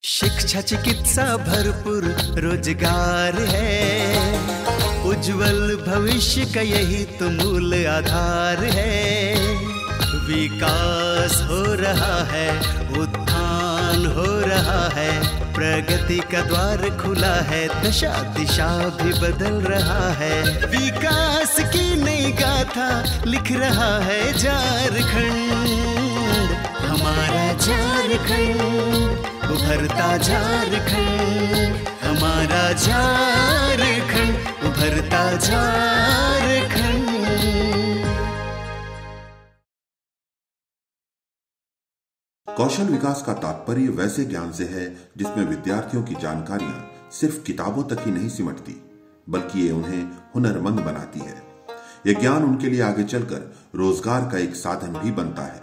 शिक्षा चिकित्सा भरपूर रोजगार है, उज्जवल भविष्य का यही तो मूल आधार है। विकास हो रहा है, उत्थान हो रहा है, प्रगति का द्वार खुला है, दशा दिशा भी बदल रहा है। विकास की नई गाथा लिख रहा है झारखंड, हमारा झारखंड, उभरता झारखंड, हमारा झारखंड, उभरता झारखंड। कौशल विकास का तात्पर्य वैसे ज्ञान से है जिसमें विद्यार्थियों की जानकारियां सिर्फ किताबों तक ही नहीं सिमटती, बल्कि ये उन्हें हुनरमंद बनाती है। यह ज्ञान उनके लिए आगे चलकर रोजगार का एक साधन भी बनता है।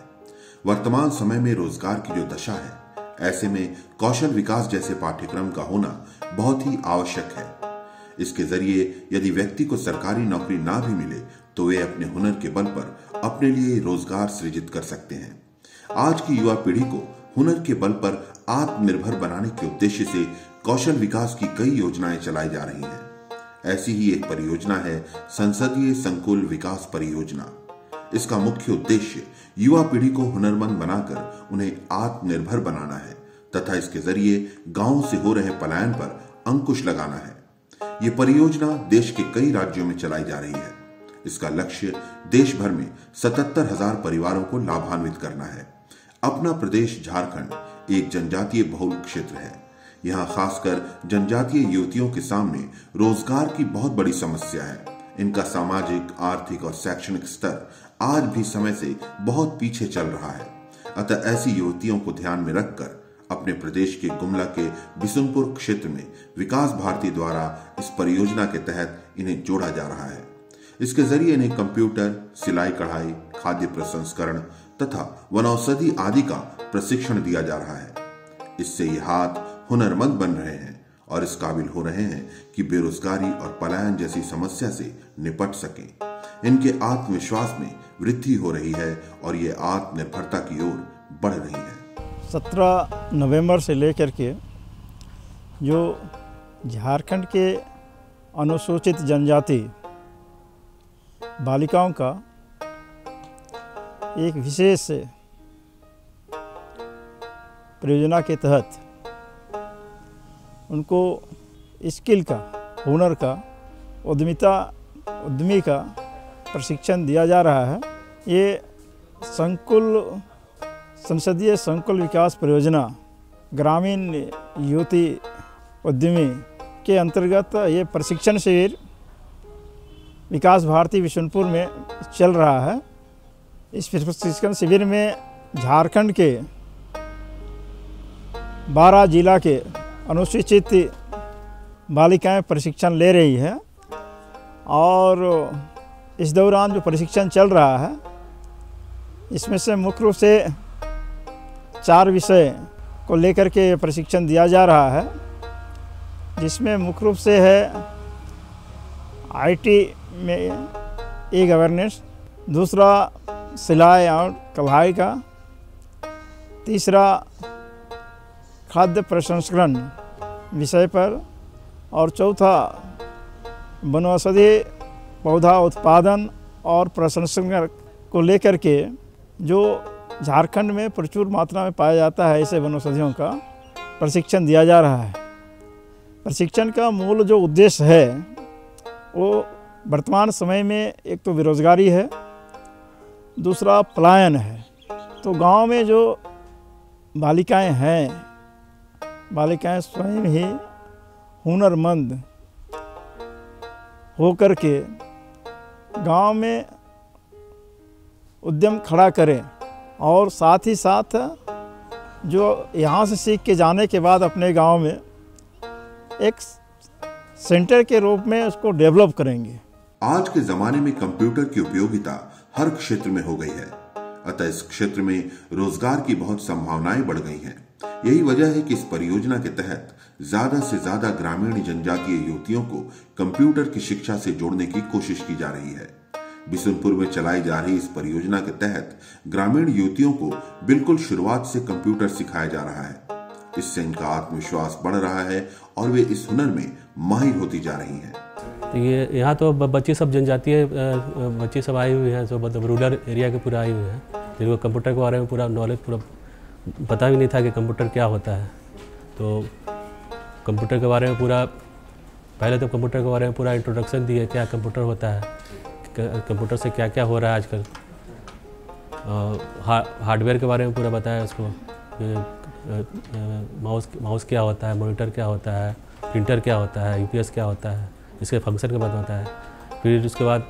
वर्तमान समय में रोजगार की जो दशा है, ऐसे में कौशल विकास जैसे पाठ्यक्रम का होना बहुत ही आवश्यक है। इसके जरिए यदि व्यक्ति को सरकारी नौकरी ना भी मिले तो वे अपने हुनर के बल पर अपने लिए रोजगार सृजित कर सकते हैं। आज की युवा पीढ़ी को हुनर के बल पर आत्मनिर्भर बनाने के उद्देश्य से कौशल विकास की कई योजनाएं चलाई जा रही हैं। ऐसी ही एक परियोजना है संसदीय संकुल विकास परियोजना। इसका मुख्य उद्देश्य युवा पीढ़ी को हुनरमंद बनाकर उन्हें आत्मनिर्भर बनाना है तथा इसके जरिए गांवों से हो रहे पलायन पर अंकुश लगाना है। ये परियोजना देश के कई राज्यों में चलाई जा रही है। इसका लक्ष्य देश भर में 77,000 परिवारों को लाभान्वित करना है। अपना प्रदेश झारखंड एक जनजातीय बहुल क्षेत्र है। यहाँ खासकर जनजातीय युवतियों के सामने रोजगार की बहुत बड़ी समस्या है। इनका सामाजिक, आर्थिक और शैक्षणिक स्तर आज भी समय से बहुत पीछे चल रहा है। अतः ऐसी युवतियों को ध्यान में रखकर अपने प्रदेश के गुमला के बिशुनपुर क्षेत्र में विकास भारती द्वारा इस परियोजना के तहत इन्हें जोड़ा जा रहा है। इसके जरिए इन्हें कंप्यूटर, सिलाई कढ़ाई, खाद्य प्रसंस्करण तथा वनौषधि आदि का प्रशिक्षण दिया जा रहा है। इससे ये हाथ हुनरमंद बन रहे हैं और इस काबिल हो रहे हैं कि बेरोजगारी और पलायन जैसी समस्या से निपट सकें। इनके आत्मविश्वास में वृद्धि हो रही है और ये आत्मनिर्भरता की ओर बढ़ रही है। 17 नवंबर से लेकर के जो झारखंड के अनुसूचित जनजाति बालिकाओं का एक विशेष परियोजना के तहत उनको स्किल का, हुनर का, उद्यमी का प्रशिक्षण दिया जा रहा है। ये संसदीय संकुल विकास परियोजना ग्रामीण युवती उद्यमी के अंतर्गत ये प्रशिक्षण शिविर विकास भारती बिशुनपुर में चल रहा है। इस प्रशिक्षण शिविर में झारखंड के 12 जिला के अनुसूचित बालिकाएं प्रशिक्षण ले रही है और इस दौरान जो प्रशिक्षण चल रहा है इसमें से मुख्य रूप से 4 विषय को लेकर के प्रशिक्षण दिया जा रहा है, जिसमें मुख्य रूप से है आईटी में ई गवर्नेंस, दूसरा सिलाई और कढ़ाई का, तीसरा खाद्य प्रसंस्करण विषय पर और चौथा वनौषधि पौधा उत्पादन और प्रसंस्करण को लेकर के जो झारखंड में प्रचुर मात्रा में पाया जाता है ऐसे वनौषधियों का प्रशिक्षण दिया जा रहा है। प्रशिक्षण का मूल जो उद्देश्य है वो वर्तमान समय में एक तो बेरोजगारी है, दूसरा पलायन है। तो गांव में जो बालिकाएं हैं, बालिकाएं स्वयं ही हुनरमंद होकर के गांव में उद्यम खड़ा करें और साथ ही साथ जो यहाँ से सीख के जाने के बाद अपने गांव में एक सेंटर के रूप में उसको डेवलप करेंगे। आज के जमाने में कंप्यूटर की उपयोगिता हर क्षेत्र में हो गई है, अतः इस क्षेत्र में रोजगार की बहुत संभावनाएं बढ़ गई हैं। यही वजह है कि इस परियोजना के तहत ज्यादा से ज्यादा ग्रामीण जनजातीय युवतियों को कंप्यूटर की शिक्षा से जोड़ने की कोशिश की जा रही है। बिशुनपुर में चलाई जा रही इस परियोजना के तहत ग्रामीण युवतियों को बिल्कुल शुरुआत से कंप्यूटर सिखाया जा रहा है। इससे इनका आत्मविश्वास बढ़ रहा है और वे इस हुनर में माहिर होती जा रही हैं। तो ये यहाँ तो बच्चे सब जनजातीय बच्चे सब आए हुए हैं, जो मतलब रूरल एरिया के पूरा आए हुए हैं, जिनको कंप्यूटर के बारे में पूरा नॉलेज पूरा पता भी नहीं था कि कंप्यूटर क्या होता है। तो कंप्यूटर के बारे में पूरा पहले तो कंप्यूटर के बारे में पूरा इंट्रोडक्शन दिए, क्या कंप्यूटर होता है, कंप्यूटर से क्या क्या हो रहा है आजकल, हार्डवेयर के बारे में पूरा बताया उसको, माउस क्या होता है, मॉनिटर क्या होता है, प्रिंटर क्या होता है, यूपीएस क्या होता है, इसके फंक्शन के बारे में बताया। फिर उसके बाद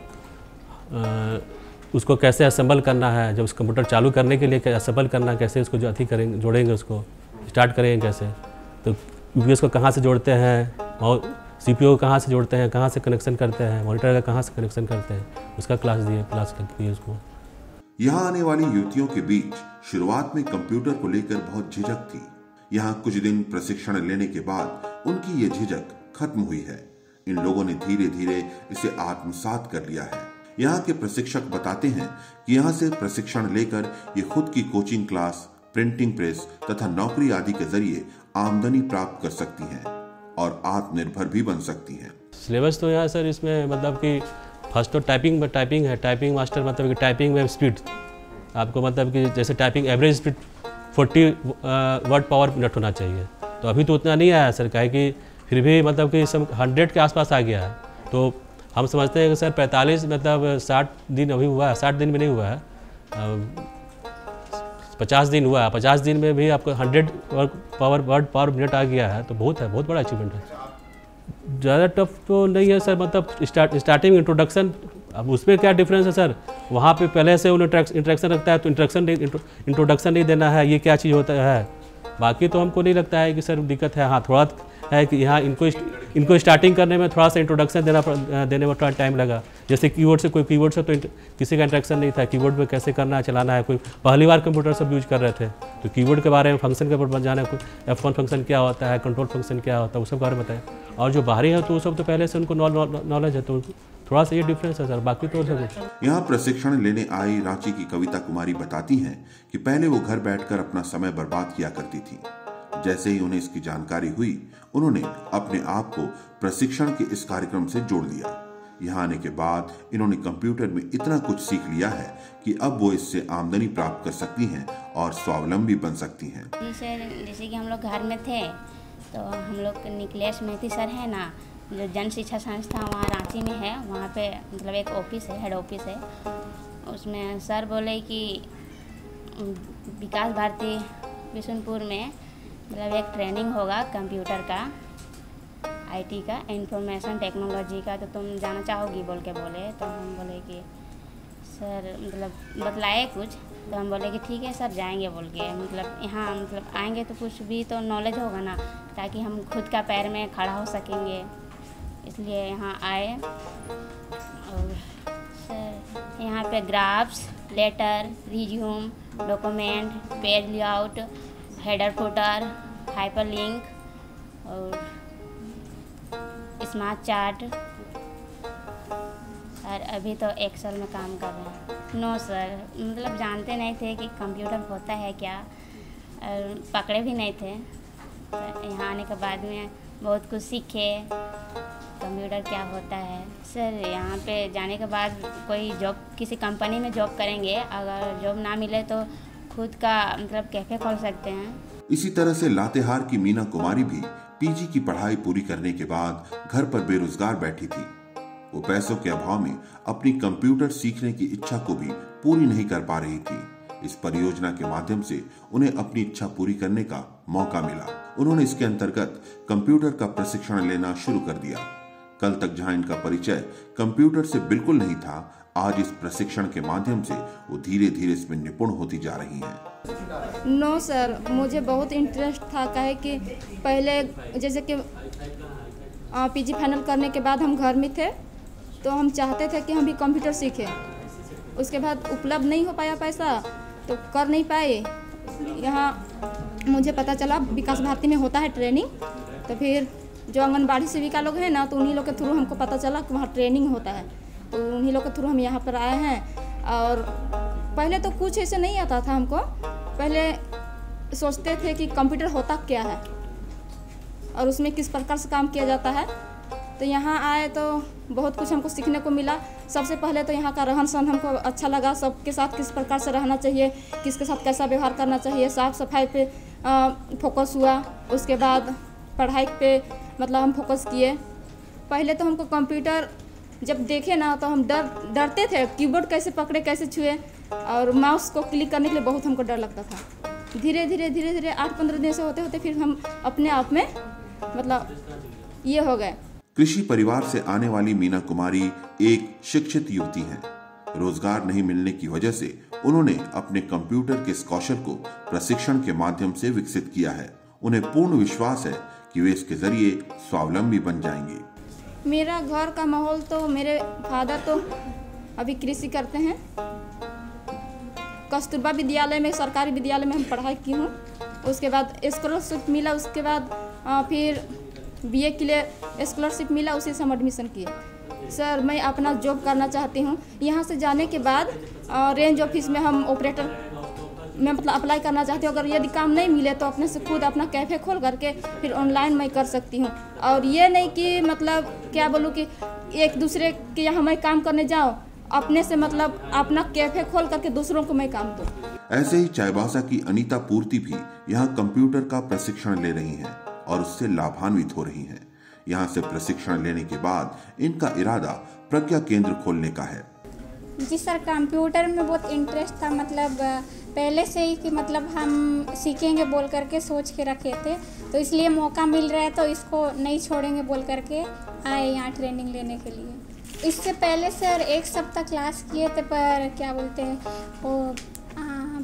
उसको कैसे असेंबल करना है, जब उस कंप्यूटर चालू करने के लिए असेंबल करना, कैसे उसको जो अथी करेंगे, जोड़ेंगे, उसको स्टार्ट करेंगे कैसे, तो यूपीएस को कहाँ से जोड़ते हैं, सीपीयू को कहाँ से जोड़ते हैं, कहाँ से कनेक्शन करते हैं, मॉनिटर का कहाँ से कनेक्शन करते हैं, उसका क्लास दिए उसको। यहाँ आने वाली युवतियों के बीच शुरुआत में कंप्यूटर को लेकर बहुत झिझक थी। यहाँ कुछ दिन प्रशिक्षण लेने के बाद उनकी ये झिझक खत्म हुई है। इन लोगों ने धीरे धीरे इसे आत्मसात कर लिया है। यहाँ के प्रशिक्षक बताते हैं कि यहाँ से प्रशिक्षण लेकर ये खुद की कोचिंग क्लास, प्रिंटिंग प्रेस तथा नौकरी आदि के जरिए आमदनी प्राप्त कर सकती हैं और आत्मनिर्भर भी बन सकती हैं। सिलेबस तो यहाँ सर इसमें मतलब कि फर्स्ट तो टाइपिंग है, टाइपिंग मास्टर मतलब कि टाइपिंग में स्पीड आपको मतलब कि जैसे टाइपिंग एवरेज स्पीड 40 वर्ड पर मिनट होना चाहिए। तो अभी तो उतना नहीं आया सर, काहे कि फिर भी मतलब कि सब 100 के आसपास आ गया है। तो हम समझते हैं कि सर 45 मतलब 60 दिन अभी हुआ है, 60 दिन में नहीं हुआ है, 50 दिन हुआ है। 50 दिन में भी आपको 100 वर्ड पर मिनट आ गया है, तो बहुत है, बहुत बड़ा अचीवमेंट है। ज़्यादा टफ तो नहीं है सर, मतलब स्टार्टिंग इंट्रोडक्शन, अब उसमें क्या डिफरेंस है सर, वहाँ पे पहले से उन्हें इंट्रैक्शन रखता है, तो इंट्रोडक्शन नहीं देना है, ये क्या चीज़ होता है। बाकी तो हमको नहीं लगता है कि सर दिक्कत है। हाँ, थोड़ा है कि यहाँ इनको स्टार्टिंग करने में थोड़ा सा इंट्रोडक्शन देने में थोड़ा टाइम लगा। जैसे कीबोर्ड से, कोई कीबोर्ड से तो किसी का इंट्रैक्शन नहीं था, कीबोर्ड में कैसे करना है, चलाना है, कोई पहली बार कंप्यूटर सब यूज कर रहे थे, तो कीबोर्ड के बारे में, फंक्शन के बारे में जाना, कोई F1 फंक्शन क्या होता है, कंट्रोल फंक्शन क्या होता है, वो सब बारे में बताया। और जो बाहरी है तो वो सब तो पहले से उनको नॉलेज है, तो थोड़ा सा ये डिफरेंस है सर, बाकी तो सब। यहाँ प्रशिक्षण लेने आई रांची की कविता कुमारी बताती हैं कि पहले वो घर बैठकर अपना समय बर्बाद किया करती थी। जैसे ही उन्हें इसकी जानकारी हुई, उन्होंने अपने आप को प्रशिक्षण के इस कार्यक्रम से जोड़ लिया। यहाँ आने के बाद इन्होंने कंप्यूटर में इतना कुछ सीख लिया है कि अब वो इससे आमदनी प्राप्त कर सकती हैं और स्वावलंबी बन सकती हैं। जैसे कि हम लोग घर में थे, तो हम लोग निकलेश मेहती सर है ना, जो जन शिक्षा संस्था वहाँ रांची में है, वहाँ पे मतलब एक ऑफिस है, हेड ऑफिस है। उसमें सर बोले कि विकास भारती बिशनपुर में मतलब एक ट्रेनिंग होगा कंप्यूटर का, आईटी का, इंफॉर्मेशन टेक्नोलॉजी का, तो तुम जाना चाहोगी बोल के बोले। तो हम बोले कि सर मतलब बतलाए कुछ, तो हम बोले कि ठीक है सर जाएंगे बोल के। मतलब यहाँ मतलब आएंगे तो कुछ भी तो नॉलेज होगा ना, ताकि हम खुद का पैर में खड़ा हो सकेंगे, इसलिए यहाँ आए। और सर यहाँ पे graphs, letter, resume, document, page layout, header footer, hyperlink और स्मार्ट चार्ट, और अभी तो एक्सेल में काम कर रहे हैं। नो सर, मतलब जानते नहीं थे कि कंप्यूटर होता है क्या, और पकड़े भी नहीं थे। तो यहाँ आने के बाद में बहुत कुछ सीखे, कंप्यूटर क्या होता है। सर यहाँ पे जाने के बाद कोई जॉब, किसी कंपनी में जॉब करेंगे, अगर जॉब ना मिले तो खुद का मतलब कैफे खोल सकते हैं। इसी तरह से लातेहार की मीना कुमारी भी पीजी की पढ़ाई पूरी करने के बाद घर पर बेरोजगार बैठी थी। वो पैसों के अभाव में अपनी कंप्यूटर सीखने की इच्छा को भी पूरी नहीं कर पा रही थी। इस परियोजना के माध्यम से उन्हें अपनी इच्छा पूरी करने का मौका मिला। उन्होंने इसके अंतर्गत कंप्यूटर का प्रशिक्षण लेना शुरू कर दिया। कल तक जहां इनका परिचय कंप्यूटर से बिल्कुल नहीं था, आज इस प्रशिक्षण के माध्यम से वो धीरे धीरे इसमें निपुण होती जा रही हैं। नो सर, मुझे बहुत इंटरेस्ट था, काहे कि पहले जैसे कि पीजी फाइनल करने के बाद हम घर में थे, तो हम चाहते थे कि हम भी कंप्यूटर सीखें। उसके बाद उपलब्ध नहीं हो पाया पैसा, तो कर नहीं पाए। यहाँ मुझे पता चला विकास भारती में होता है ट्रेनिंग, तो फिर जो आंगनबाड़ी सेविका लोग हैं ना, तो उन्हीं लोग के थ्रू हमको पता चला कि वहाँ ट्रेनिंग होता है, तो उन्हीं लोग के थ्रू हम यहाँ पर आए हैं। और पहले तो कुछ ऐसे नहीं आता था हमको, पहले सोचते थे कि कंप्यूटर होता क्या है और उसमें किस प्रकार से काम किया जाता है। तो यहाँ आए तो बहुत कुछ हमको सीखने को मिला। सबसे पहले तो यहाँ का रहन सहन हमको अच्छा लगा, सबके साथ किस प्रकार से रहना चाहिए, किसके साथ कैसा व्यवहार करना चाहिए, साफ़ सफाई पे फोकस हुआ। उसके बाद पढ़ाई पे मतलब हम फोकस किए। पहले तो हमको कंप्यूटर जब देखे ना तो हम डरते थे, कीबोर्ड कैसे पकड़े, कैसे छुए, और माउस को क्लिक करने के लिए बहुत हमको डर लगता था। धीरे धीरे 8-15 दिन से होते होते फिर हम अपने आप में मतलब ये हो गए। कृषि परिवार से आने वाली मीना कुमारी एक शिक्षित युवती हैं। रोजगार नहीं मिलने की वजह से उन्होंने अपने कंप्यूटर के इस कौशल को प्रशिक्षण के माध्यम से विकसित किया है। उन्हें पूर्ण विश्वास है कि वे इसके जरिए स्वावलंबी बन जाएंगे। मेरा घर का माहौल तो मेरे फादर तो अभी कृषि करते हैं। कस्तूरबा विद्यालय में, सरकारी विद्यालय में हम पढ़ाई की हूँ। उसके बाद स्कॉलरशिप मिला, उसके बाद फिर बीए के लिए स्कॉलरशिप मिला, उसी से हम एडमिशन किए। सर मैं अपना जॉब करना चाहती हूँ। यहाँ से जाने के बाद रेंज ऑफिस में हम ऑपरेटर में मतलब अप्लाई करना चाहती हूँ। अगर यदि काम नहीं मिले तो अपने से खुद अपना कैफ़े खोल करके फिर ऑनलाइन मैं कर सकती हूँ। और ये नहीं कि मतलब क्या बोलूँ कि एक दूसरे के यहाँ मैं काम करने जाऊँ, अपने से मतलब अपना कैफ़े खोल करके दूसरों को मैं काम दूँ। ऐसे ही चाईबासा की अनीता पूर्ति भी यहाँ कंप्यूटर का प्रशिक्षण ले रही हैं और उससे लाभान्वित हो रही हैं। यहाँ से प्रशिक्षण लेने के बाद इनका इरादा प्रज्ञा केंद्र खोलने का है। जी सर, कंप्यूटर में बहुत इंटरेस्ट था, मतलब पहले से ही कि मतलब हम सीखेंगे बोल करके सोच के रखे थे, तो इसलिए मौका मिल रहा है तो इसको नहीं छोड़ेंगे बोल करके आए यहाँ ट्रेनिंग लेने के लिए। इससे पहले सर 1 सप्ताह क्लास किए थे, पर क्या बोलते हैं वो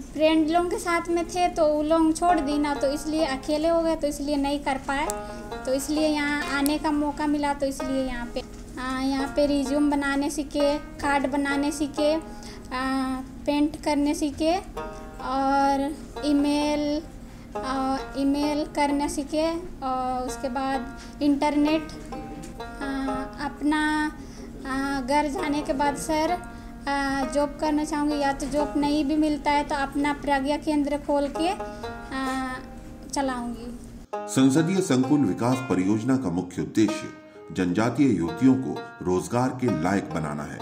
फ्रेंड लोगों के साथ में थे तो वो लोग छोड़ दी ना, तो इसलिए अकेले हो गए, तो इसलिए नहीं कर पाए। तो इसलिए यहाँ आने का मौका मिला, तो इसलिए यहाँ पे रिज्यूम बनाने सीखे, कार्ड बनाने सीखे, पेंट करने सीखे और ईमेल करने सीखे। और उसके बाद इंटरनेट अपना घर जाने के बाद सर जॉब करना चाहूँगी, या तो जॉब नहीं भी मिलता है तो अपना प्रज्ञा केंद्र खोल के चलाऊँगी। संसदीय संकुल विकास परियोजना का मुख्य उद्देश्य जनजातीय युवतियों को रोजगार के लायक बनाना है,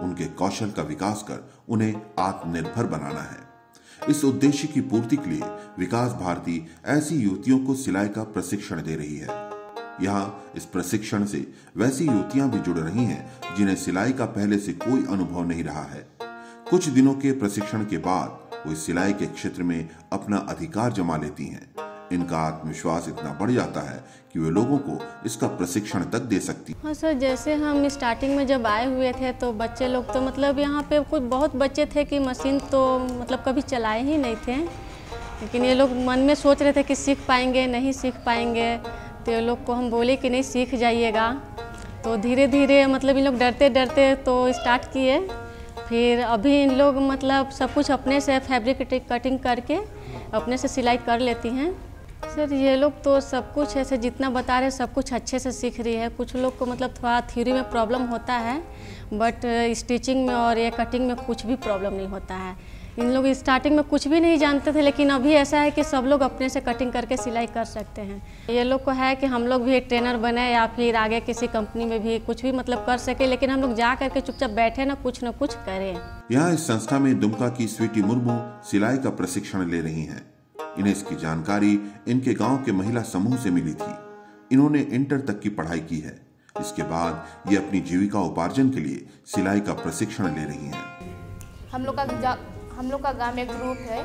उनके कौशल का विकास कर उन्हें आत्मनिर्भर बनाना है। इस उद्देश्य की पूर्ति के लिए विकास भारती ऐसी युवतियों को सिलाई का प्रशिक्षण दे रही है। यहाँ इस प्रशिक्षण से वैसी युवतियां भी जुड़ रही हैं जिन्हें सिलाई का पहले से कोई अनुभव नहीं रहा है। कुछ दिनों के प्रशिक्षण के बाद वो इस सिलाई के क्षेत्र में अपना अधिकार जमा लेती हैं। इनका आत्मविश्वास इतना बढ़ जाता है कि वे लोगों को इसका प्रशिक्षण तक दे सकती हैं। हाँ सर, जैसे हम स्टार्टिंग में जब आए हुए थे तो बच्चे लोग तो मतलब यहाँ पे कुछ बहुत बच्चे थे कि मशीन तो मतलब कभी चलाए ही नहीं थे, लेकिन ये लोग मन में सोच रहे थे कि सीख पाएंगे नहीं सीख पाएंगे। तो ये लोग को हम बोले कि नहीं सीख जाइएगा। तो धीरे धीरे मतलब इन लोग डरते डरते तो स्टार्ट किए। फिर अभी इन लोग मतलब सब कुछ अपने से फैब्रिक कटिंग करके अपने से सिलाई कर लेती हैं। सर ये लोग तो सब कुछ ऐसे जितना बता रहे सब कुछ अच्छे से सीख रही है। कुछ लोग को मतलब थोड़ा थ्योरी में प्रॉब्लम होता है, बट स्टिचिंग में और ये कटिंग में कुछ भी प्रॉब्लम नहीं होता है। इन लोग स्टार्टिंग में कुछ भी नहीं जानते थे, लेकिन अभी ऐसा है कि सब लोग अपने से कटिंग करके सिलाई कर सकते हैं। ये लोग को है कि हम लोग भी एक ट्रेनर बने या फिर आगे किसी कंपनी में भी कुछ भी मतलब कर सके, लेकिन हम लोग जा करके चुपचाप बैठे ना कुछ करें। यहाँ इस संस्था में दुमका की स्वीटी मुर्मू सिलाई का प्रशिक्षण ले रही हैं। इन्हें इसकी जानकारी इनके गांव के महिला समूह से मिली थी। इन्होंने इंटर तक की पढ़ाई की है। इसके बाद ये अपनी जीविका उपार्जन के लिए सिलाई का प्रशिक्षण ले रही हैं। हम लोग का गांव में ग्रुप है,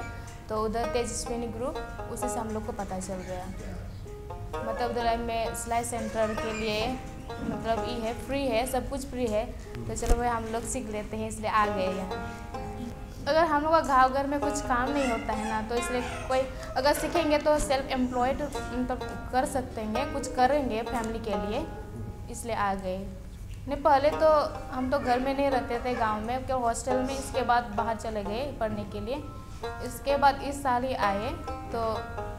तो उधर तेजस्विनी ग्रुप, उसी से हम लोग को पता चल गया। मतलब उधर में सिलाई सेंटर के लिए मतलब ये है, फ्री है, सब कुछ फ्री है, तो चलो भाई हम लोग सीख लेते हैं, इसलिए आ गए यहाँ। अगर हम लोग का गाँव घर में कुछ काम नहीं होता है ना, तो इसलिए कोई अगर सीखेंगे तो सेल्फ एम्प्लॉयड मतलब कर सकते हैं, कुछ करेंगे फैमिली के लिए, इसलिए आ गए। नहीं पहले तो हम तो घर में नहीं रहते थे गांव में, क्या हॉस्टल में, इसके बाद बाहर चले गए पढ़ने के लिए। इसके बाद इस साल ही आए, तो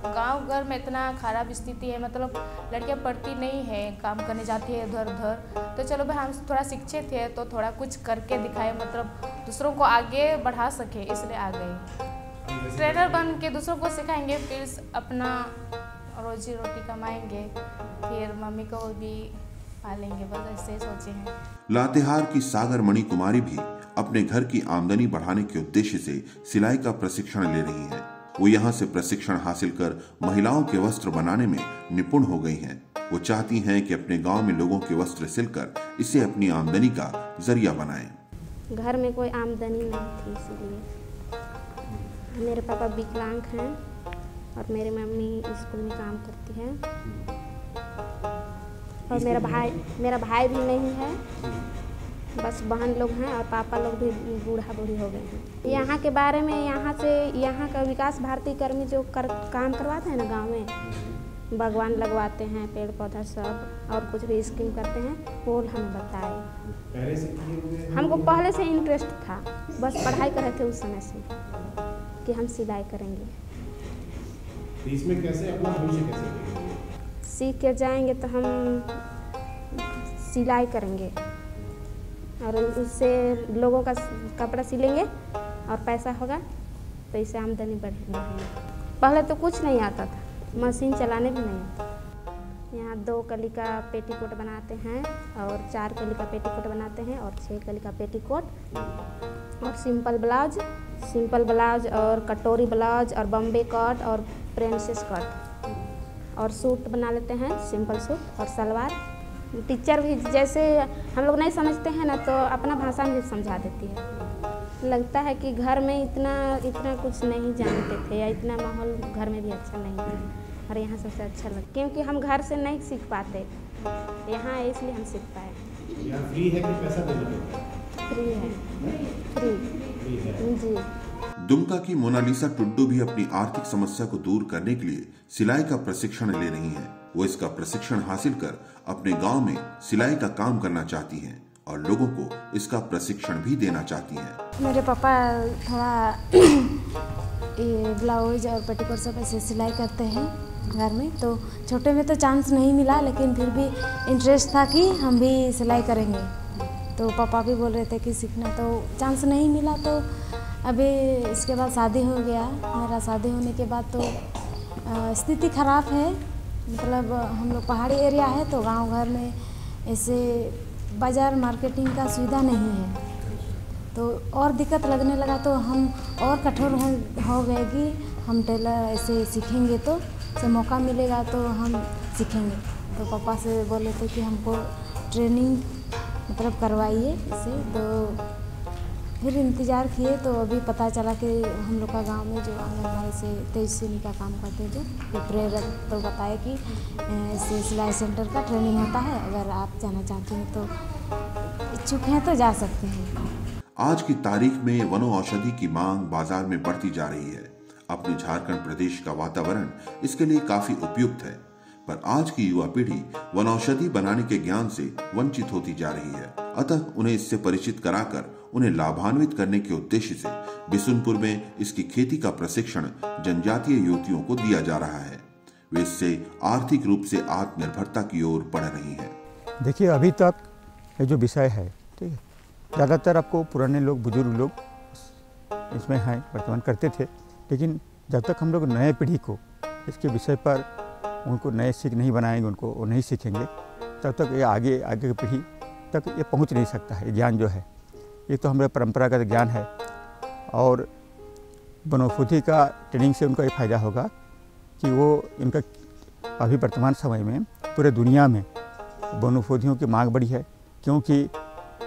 गांव घर में इतना ख़राब स्थिति है, मतलब लड़कियां पढ़ती नहीं है, काम करने जाती है इधर उधर। तो चलो भाई हम थोड़ा शिक्षित थे तो थोड़ा कुछ करके दिखाए, मतलब दूसरों को आगे बढ़ा सके, इसलिए आ गए। ट्रेनर बन के दूसरों को सिखाएंगे, फिर अपना रोजी रोटी कमाएंगे, फिर मम्मी को भी पालेंगे, बस ऐसे सोचे हैं। लातेहार की सागर मणि कुमारी भी अपने घर की आमदनी बढ़ाने के उद्देश्य से सिलाई का प्रशिक्षण ले रही हैं। वो यहाँ से प्रशिक्षण हासिल कर महिलाओं के वस्त्र बनाने में निपुण हो गई हैं। वो चाहती हैं कि अपने गांव में लोगों के वस्त्र सिलकर इसे अपनी आमदनी का जरिया बनाएं। घर में कोई आमदनी नहीं थी, इसलिए मेरे पापा विकलांग हैं और मेरी मम्मी स्कूल में काम करती है और मेरा भाई भी नहीं है, बस बहन लोग हैं और पापा लोग भी बूढ़ा बूढ़ी हो गए हैं। यहाँ के बारे में यहाँ का विकास भारती कर्मी जो काम करवाते हैं ना गांव में, बागवान लगवाते हैं, पेड़ पौधा सब और कुछ भी स्कीम करते हैं, वो हमें बताए। हमको पहले से इंटरेस्ट था, बस पढ़ाई कर रहे थे उस समय से कि हम सिलाई करेंगे। तो इसमें कैसे अपना भविष्य कैसे सीख के जाएंगे तो हम सिलाई करेंगे और उससे लोगों का कपड़ा सिलेंगे और पैसा होगा तो इससे आमदनी बढ़ेगी। पहले तो कुछ नहीं आता था, मशीन चलाने भी नहीं आता। यहाँ 2 कली का पेटीकोट बनाते हैं और 4 कली का पेटीकोट बनाते हैं और 6 कली का पेटीकोट और सिंपल ब्लाउज और कटोरी ब्लाउज और बॉम्बे कट और प्रिंसेस कट और सूट बना लेते हैं, सिंपल सूट और सलवार। टीचर भी जैसे हम लोग नहीं समझते हैं ना तो अपना भाषा में भी समझा देती है। लगता है कि घर में इतना कुछ नहीं जानते थे या इतना माहौल घर में भी अच्छा नहीं था और यहाँ सबसे अच्छा लगा क्योंकि हम घर से नहीं सीख पाते, यहाँ इसलिए हम सीख पाए। यहाँ फ्री है कि पैसा देना पड़ता है? फ्री है जी। दुमका की मोनालिसा टुड्डू भी अपनी आर्थिक समस्या को दूर करने के लिए सिलाई का प्रशिक्षण ले रही हैं। वो इसका प्रशिक्षण हासिल कर अपने गांव में सिलाई का काम करना चाहती हैं और लोगों को इसका प्रशिक्षण भी देना चाहती हैं। मेरे पापा थोड़ा ब्लाउज और पेटीकोट सब ऐसे सिलाई करते हैं घर में, तो छोटे में तो चांस नहीं मिला लेकिन फिर भी इंटरेस्ट था कि हम भी सिलाई करेंगे। तो पापा भी बोल रहे थे कि सीखना, तो चांस नहीं मिला। तो अभी इसके बाद शादी हो गया मेरा। शादी होने के बाद तो स्थिति ख़राब है, मतलब हम लोग पहाड़ी एरिया है तो गांव घर में ऐसे बाज़ार मार्केटिंग का सुविधा नहीं है, तो और दिक्कत लगने लगा। तो हम और कठोर हो गए कि हम टेलर ऐसे सीखेंगे तो से मौका मिलेगा तो हम सीखेंगे। तो पापा से बोले थे कि हमको ट्रेनिंग मतलब करवाइए इसे, तो फिर इंतज़ार किए तो अभी पता चला कि हम लोग का गांव में जो आंगनबाड़ी से तेजस्विनी का काम करते हैं जो प्रेरक, तो बताए कि इससे सिलाई सेंटर का ट्रेनिंग होता है, अगर आप जाना चाहते हैं तो इच्छुक हैं तो जा सकते हैं। आज की तारीख में वनौषधि की मांग बाजार में बढ़ती जा रही है। अपने झारखंड प्रदेश का वातावरण इसके लिए काफी उपयुक्त है, पर आज की युवा पीढ़ी वनौषधि बनाने के ज्ञान से वंचित होती जा रही है। अतः उन्हें इससे परिचित कराकर उन्हें लाभान्वित करने के उद्देश्य से बिशुनपुर में इसकी खेती का प्रशिक्षण जनजातीय युवतियों को दिया जा रहा है। वे इससे आर्थिक रूप से आत्मनिर्भरता की ओर बढ़ रही हैं। देखिए, अभी तक ये जो विषय है, ठीक है, ज़्यादातर आपको पुराने लोग, बुजुर्ग लोग इसमें हैं, वर्तमान करते थे, लेकिन जब तक हम लोग नए पीढ़ी को इसके विषय पर उनको नए सीख नहीं बनाएंगे, उनको वो नहीं सीखेंगे, तब तक ये आगे की पीढ़ी तक ये पहुंच नहीं सकता है। ज्ञान जो है ये तो हमारे परंपरागत ज्ञान है और वनौषधि का ट्रेनिंग से उनको ये फ़ायदा होगा कि वो इनका अभी वर्तमान समय में पूरे दुनिया में वनौषधियों की मांग बढ़ी है, क्योंकि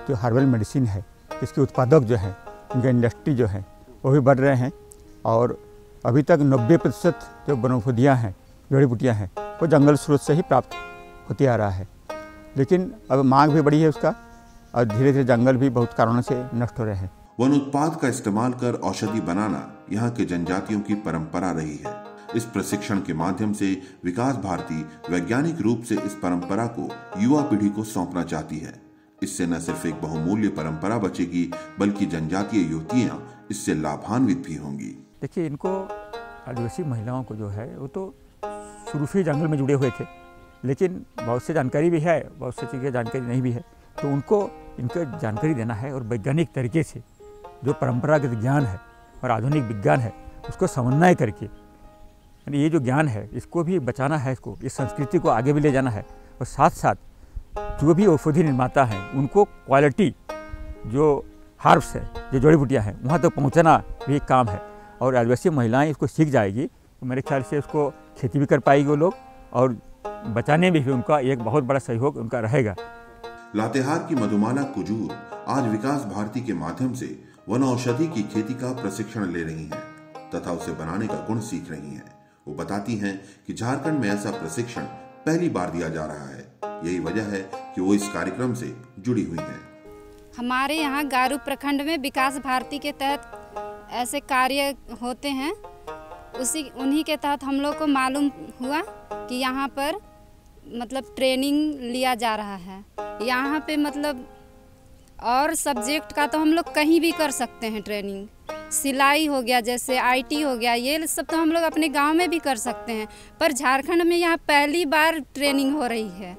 जो हर्बल मेडिसिन है इसके उत्पादक जो हैं, इनका इंडस्ट्री जो है वो भी बढ़ रहे हैं और अभी तक 90% जो वनौषधियाँ हैं, जड़ी बूटियाँ हैं, वो जंगल स्रोत से ही प्राप्त होती आ रहा है। लेकिन अब मांग भी बढ़ी है उसका और धीरे धीरे जंगल भी बहुत कारणों से नष्ट हो रहे हैं। वन उत्पाद का इस्तेमाल कर औषधि बनाना यहाँ के जनजातियों की परंपरा रही है। इस प्रशिक्षण के माध्यम से विकास भारती वैज्ञानिक रूप से इस परंपरा को युवा पीढ़ी को सौंपना चाहती है। इससे न सिर्फ एक बहुमूल्य परंपरा बचेगी, बल्कि जनजातीय युवतियाँ इससे लाभान्वित भी होंगी। देखिए, इनको आदिवासी महिलाओं को जो है वो तो शुरू से जंगल में जुड़े हुए थे, लेकिन बहुत से जानकारी भी है, बहुत सी चीज़ें जानकारी नहीं भी है, तो उनको इनका जानकारी देना है और वैज्ञानिक तरीके से जो परंपरागत ज्ञान है और आधुनिक विज्ञान है उसको समन्वय करके, यानी ये जो ज्ञान है इसको भी बचाना है, इसको इस संस्कृति को आगे भी ले जाना है, और साथ साथ जो भी औषधि निर्माता हैं उनको क्वालिटी जो हर्ब्स है, जो जड़ी बूटियाँ हैं, वहाँ तक पहुँचाना भी एक काम है। और आदिवासी महिलाएं इसको सीख जाएगी तो मेरे ख्याल से उसको खेती भी कर पाएगी वो लोग, और बचाने में भी उनका एक बहुत बड़ा सहयोग उनका रहेगा। लातेहार की मधुमाला कुजूर आज विकास भारती के माध्यम से वन औषधि की खेती का प्रशिक्षण ले रही हैं तथा उसे बनाने का गुण सीख रही हैं। वो बताती हैं कि झारखंड में ऐसा प्रशिक्षण पहली बार दिया जा रहा है। यही वजह है कि वो इस कार्यक्रम से जुड़ी हुई हैं। हमारे यहाँ गारू प्रखंड में विकास भारती के तहत ऐसे कार्य होते हैं, उन्हीं के तहत हम लोग को मालूम हुआ कि यहाँ पर मतलब ट्रेनिंग लिया जा रहा है। यहाँ पे मतलब और सब्जेक्ट का तो हम लोग कहीं भी कर सकते हैं ट्रेनिंग, सिलाई हो गया, जैसे आईटी हो गया, ये सब तो हम लोग अपने गांव में भी कर सकते हैं, पर झारखंड में यहाँ पहली बार ट्रेनिंग हो रही है,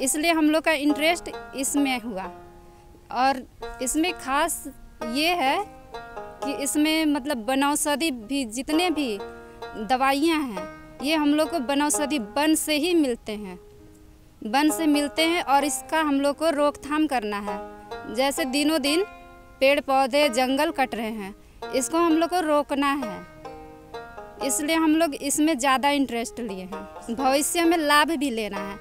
इसलिए हम लोग का इंटरेस्ट इसमें हुआ। और इसमें खास ये है कि इसमें मतलब वनौषधि भी, जितने भी दवाइयाँ हैं ये हम लोग को वनौषधि वन से ही मिलते हैं, वन से मिलते हैं, और इसका हम लोग को रोकथाम करना है। जैसे दिनों दिन पेड़ पौधे जंगल कट रहे हैं, इसको हम लोग को रोकना है, इसलिए हम लोग इसमें ज़्यादा इंटरेस्ट लिए हैं। भविष्य में लाभ भी लेना है।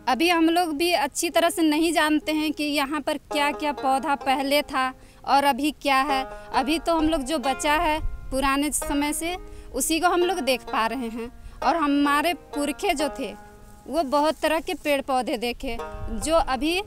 अभी हम लोग भी अच्छी तरह से नहीं जानते हैं कि यहाँ पर क्या क्या पौधा पहले था और अभी क्या है। अभी तो हम लोग जो बचा है पुराने समय से उसी को हम लोग देख पा रहे हैं, और हमारे पुरखे जो थे वो बहुत तरह के पेड़ पौधे देखे जो अभी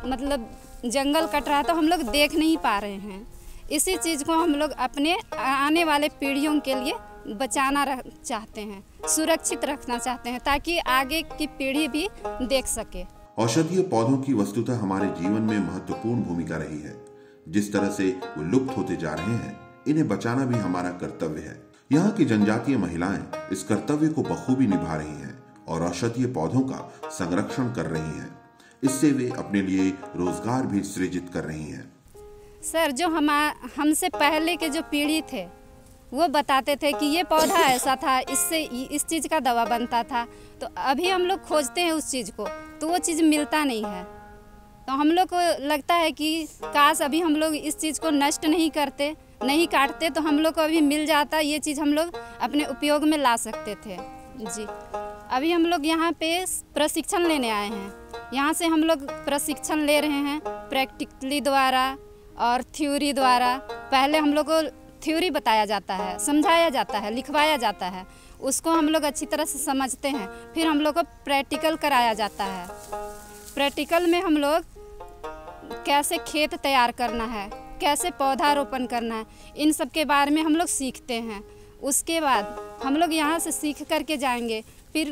मतलब जंगल कट रहा है तो हम लोग देख नहीं पा रहे हैं। इसी चीज़ को हम लोग अपने आने वाले पीढ़ियों के लिए बचाना चाहते हैं, सुरक्षित रखना चाहते हैं, ताकि आगे की पीढ़ी भी देख सके। औषधीय पौधों की वस्तुतः हमारे जीवन में महत्वपूर्ण भूमिका रही है। जिस तरह से वो लुप्त होते जा रहे हैं, इन्हें बचाना भी हमारा कर्तव्य है। यहाँ की जनजातीय महिलाएं इस कर्तव्य को बखूबी निभा रही हैं और औषधीय पौधों का संरक्षण कर रही हैं। इससे वे अपने लिए रोजगार भी सृजित कर रही हैं। सर, जो हमसे पहले के जो पीढ़ी थे वो बताते थे कि ये पौधा ऐसा था, इससे इस चीज़ का दवा बनता था, तो अभी हम लोग खोजते हैं उस चीज़ को तो वो चीज़ मिलता नहीं है। तो हम लोग को लगता है कि काश अभी हम लोग इस चीज़ को नष्ट नहीं करते, नहीं काटते, तो हम लोग को अभी मिल जाता, ये चीज़ हम लोग अपने उपयोग में ला सकते थे। जी, अभी हम लोग यहाँ पे प्रशिक्षण लेने आए हैं। यहाँ से हम लोग प्रशिक्षण ले रहे हैं प्रैक्टिकली द्वारा और थ्योरी द्वारा। पहले हम लोग को थ्योरी बताया जाता है, समझाया जाता है, लिखवाया जाता है, उसको हम लोग अच्छी तरह से समझते हैं। फिर हम लोग को प्रैक्टिकल कराया जाता है। प्रैक्टिकल में हम लोग कैसे खेत तैयार करना है, कैसे पौधारोपण करना है, इन सब के बारे में हम लोग सीखते हैं। उसके बाद हम लोग यहाँ से सीख करके जाएंगे। फिर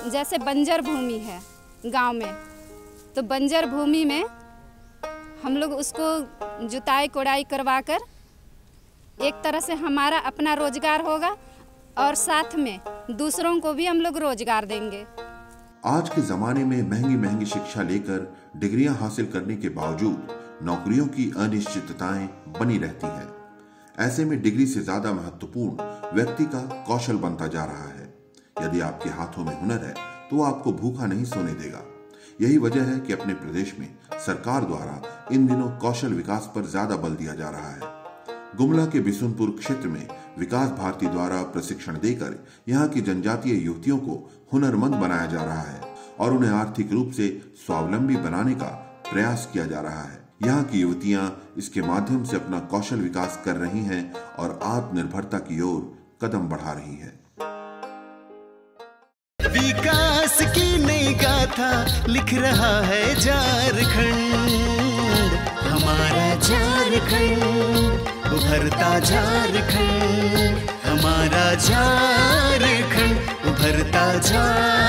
जैसे बंजर भूमि है गांव में, तो बंजर भूमि में हम लोग उसको जुताई कोड़ाई करवा कर एक तरह से हमारा अपना रोजगार होगा और साथ में दूसरों को भी हम लोग रोजगार देंगे। आज के जमाने में महंगी महंगी शिक्षा लेकर डिग्रियां हासिल करने के बावजूद नौकरियों की अनिश्चितताएं बनी रहती हैं। ऐसे में डिग्री से ज्यादा महत्वपूर्ण व्यक्ति का कौशल बनता जा रहा है। यदि आपके हाथों में हुनर है तो वो आपको भूखा नहीं सोने देगा। यही वजह है कि अपने प्रदेश में सरकार द्वारा इन दिनों कौशल विकास पर ज्यादा बल दिया जा रहा है। गुमला के बिशुनपुर क्षेत्र में विकास भारती द्वारा प्रशिक्षण देकर यहाँ की जनजातीय युवतियों को हुनरमंद बनाया जा रहा है और उन्हें आर्थिक रूप से स्वावलंबी बनाने का प्रयास किया जा रहा है। यहाँ की युवतियां इसके माध्यम से अपना कौशल विकास कर रही हैं और आत्मनिर्भरता की ओर कदम बढ़ा रही हैं। विकास की नई गाथा लिख रहा है झारखंड, हमारा झारखंड, उभरता झारखंड, हमारा झारखंड, उभरता झारखंड।